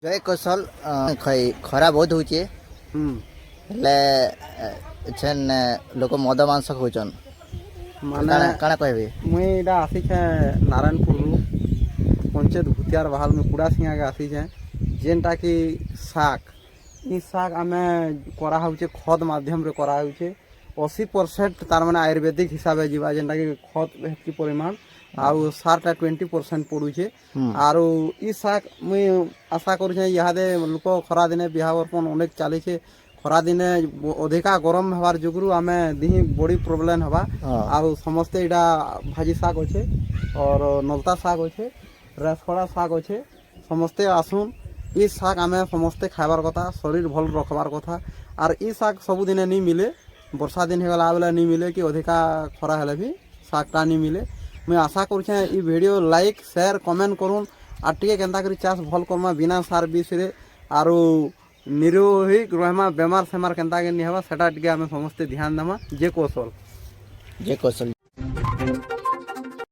ଜୟ କୌଶଲ ଖରା ବହୁତ ହଉଛେ ହେଲେ ଏଛେନ୍ ଲୋକ ମଦ ମାଂସ ଖାଉଛନ୍ ମାନେ କାଣା କହିବେ? ମୁଇଁ ଏଇଟା ଆସିଛେ ନାରାୟଣପୁରରୁ ପଞ୍ଚାୟତ ଭୁତିଆର ବାହାଲ ମୁଇଁ କୁଡ଼ା ସିଂହାକେ ଆସିଛେ ଯେନ୍ଟାକି ଶାଗ ଇ ଶାଗ ଆମେ କରାହେଉଛେ ଖତ ମାଧ୍ୟମରେ କରାହେଉଛେ 80% ତାର ମାନେ ଆୟୁର୍ବେଦିକ ହିସାବେ ଯିବା ଯେନ୍ଟାକି ଖତ ହେତ୍କି ପରିମାଣ ଆଉ ସାରଟା 20% ପଡ଼ୁଛେ ଆରୁ ଇ ଶାଗ ମୁଇଁ ଆଶା କରୁଛେ ଇହାଦେ ଲୋକ ଖରାଦିନେ ବିହା ବର୍ପଣ ଅନେକ ଚାଲିଛେ ଖରାଦିନେ ଅଧିକା ଗରମ ହେବାର ଯୋଗୁରୁ ଆମେ ଦିହି ବଡ଼ି ପ୍ରୋବ୍ଲେମ୍ ହେବା ଆଉ ସମସ୍ତେ ଏଇଟା ଭାଜି ଶାଗ ଅଛେ और ନଲତା ଶାଗ ଅଛେ ରେସକଡ଼ା ଶାଗ ଅଛେ ସମସ୍ତେ ଆସୁନ୍ ଇ ଶାଗ ଆମେ ସମସ୍ତେ ଖାଇବାର କଥା ଶରୀର ଭଲ ରଖବାର କଥା ଆର୍ ଇ ଶାଗ ସବୁଦିନେ ନି ମିଲେ ବର୍ଷା ଦିନ ହେଇଗଲା ବେଲେ ନି ମିଲେ କି ଅଧିକା ଖରା ହେଲେ ବି ଶାଗଟା ନି ମିଲେ ମୁଇଁ ଆଶା କରୁଛେ ଇ ଭିଡ଼ିଓ ଲାଇକ୍ ସେୟାର କମେଣ୍ଟ କରୁନ୍ আর টিকে কেন্তা করে চাষ ভাল করমা বিনা সার বিষরে আরো নিরোহী রহমা বেমার সেমার কেন্তা নি হবা সেটা টিকে আমি সমস্তে ধ্যান দেমা যে কৌশল ଜୟ କୌଶଲ